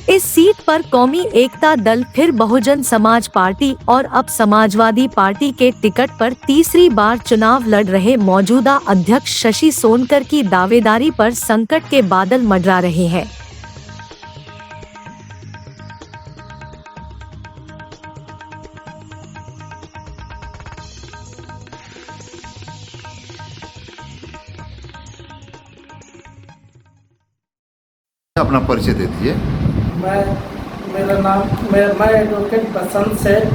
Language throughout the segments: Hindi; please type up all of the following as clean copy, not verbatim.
इस सीट पर कौमी एकता दल फिर बहुजन समाज पार्टी और अब समाजवादी पार्टी के टिकट पर तीसरी बार चुनाव लड़ रहे मौजूदा अध्यक्ष शशि सोनकर की दावेदारी पर संकट के बादल मंडरा रहे हैं। अपना परिचय दे दीजिए। मैं एडवोकेट बसंत सेठ,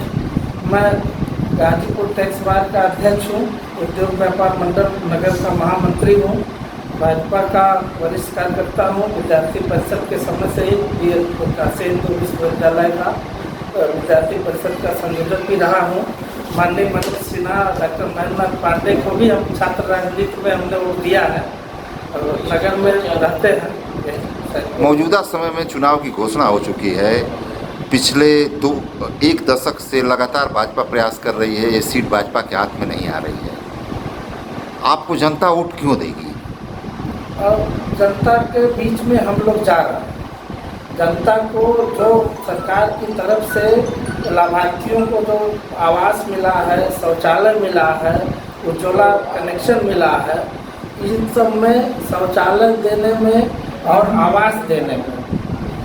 मैं गाजीपुर टैक्स बार का अध्यक्ष हूँ, उद्योग व्यापार मंडल नगर का महामंत्री हूँ, भाजपा का वरिष्ठ कार्यकर्ता हूँ, विद्यार्थी परिषद के समय से ही काशी हिंदू विश्वविद्यालय का विद्यार्थी परिषद का संयोजक भी रहा हूँ। माननीय मनोज सिन्हा, डॉक्टर महेंद्रनाथ पांडे को भी हम छात्र राजनीति में हमने वोट दिया है और नगर में रहते हैं। मौजूदा समय में चुनाव की घोषणा हो चुकी है। पिछले एक दशक से लगातार भाजपा प्रयास कर रही है, ये सीट भाजपा के हाथ में नहीं आ रही है। आपको जनता वोट क्यों देगी? जनता के बीच में हम लोग जा रहे हैं। जनता को जो सरकार की तरफ से लाभार्थियों को जो आवास मिला है, शौचालय मिला है, उज्ज्वला कनेक्शन मिला है, इन सब में शौचालय देने में और आवास देने में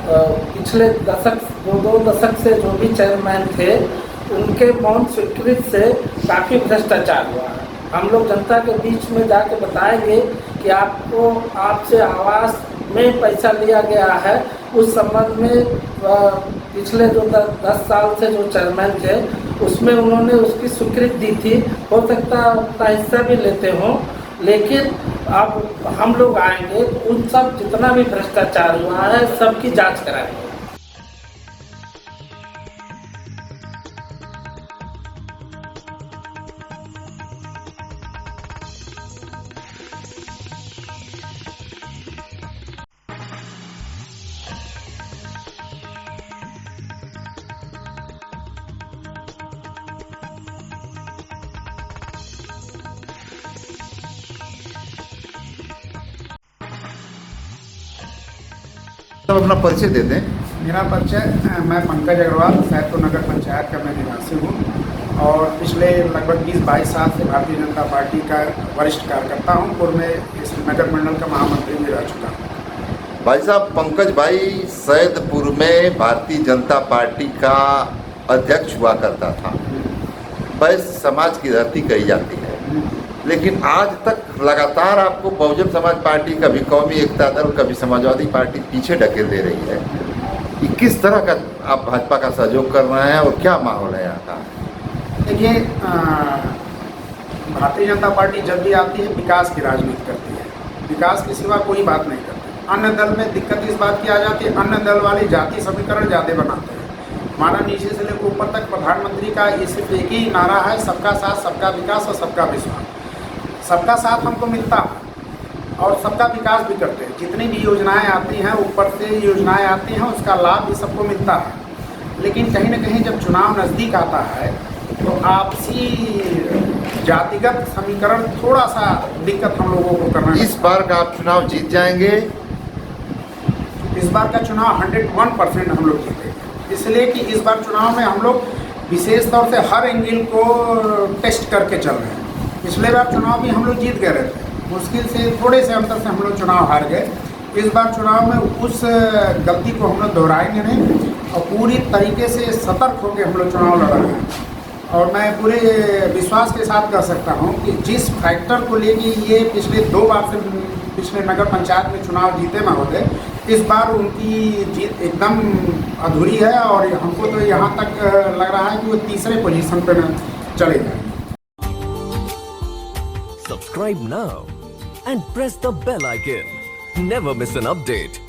पिछले दो दशक से जो भी चेयरमैन थे उनके मौन स्वीकृति से काफ़ी भ्रष्टाचार हुआ है। हम लोग जनता के बीच में जाके बताएंगे कि आपसे आवास में पैसा लिया गया है, उस संबंध में पिछले जो 10 साल से जो चेयरमैन थे उसमें उन्होंने उसकी स्वीकृति दी थी। हो सकता है अपना हिस्सा भी लेते हों, लेकिन अब हम लोग आएंगे तो उन सब जितना भी भ्रष्टाचार हुआ है सबकी जांच कराएंगे। तब अपना परिचय दे दें। मेरा परिचय, मैं पंकज अग्रवाल, सैदपुर नगर पंचायत का मैं निवासी हूँ और पिछले लगभग 20-22 साल से भारतीय जनता पार्टी का वरिष्ठ कार्यकर्ता हूँ। पूर्व में इस नगर मंडल का महामंत्री भी रह चुका हूँ। भाई साहब, पंकज भाई सैदपुर में भारतीय जनता पार्टी का अध्यक्ष हुआ करता था। वैश्य समाज की धरती कही जाती है, लेकिन आज तक लगातार आपको बहुजन समाज पार्टी, कभी कौमी एकता दल, कभी समाजवादी पार्टी पीछे ढकेल दे रही है। कि किस तरह का आप भाजपा का सहयोग कर रहे हैं और क्या माहौल है यहाँ का? देखिए, भारतीय जनता पार्टी जब भी आती है विकास की राजनीति करती है, विकास के सिवा कोई बात नहीं करती। अन्य दल में दिक्कत इस बात की आ जाती है, अन्य दल वाले जाति समीकरण ज़्यादा बनाते हैं। हमारा नीचे से लेकर ऊपर तक प्रधानमंत्री का ये सिर्फ एक ही नारा है, सबका साथ, सबका विकास और सबका विश्वास। सबका साथ हमको मिलता है और सबका विकास भी करते हैं। जितनी भी योजनाएं आती हैं, ऊपर से योजनाएं आती हैं, उसका लाभ भी सबको मिलता है। लेकिन कहीं ना कहीं जब चुनाव नज़दीक आता है तो आपसी जातिगत समीकरण थोड़ा सा दिक्कत हम लोगों को करना है। इस बार का आप चुनाव जीत जाएंगे? इस बार का चुनाव 101% हम लोग जीतेंगे, इसलिए कि इस बार चुनाव में हम लोग विशेष तौर से हर एंगल को टेस्ट करके चल रहे हैं। पिछले बार चुनाव भी हम लोग जीत गए थे, मुश्किल से थोड़े से अंतर से हम लोग चुनाव हार गए। इस बार चुनाव में उस गलती को हम लोग दोहराएंगे नहीं और पूरी तरीके से सतर्क होकर हम लोग चुनाव लड़ रहे हैं। और मैं पूरे विश्वास के साथ कह सकता हूं कि जिस फैक्टर को लेके ये पिछले 2 बार से पिछले नगर पंचायत में चुनाव जीते महोदय, इस बार उनकी जीत एकदम अधूरी है और हमको तो यहाँ तक लग रहा है कि वो तीसरे पोजीशन पर चले जाए। Subscribe now and press the bell icon. Never miss an update.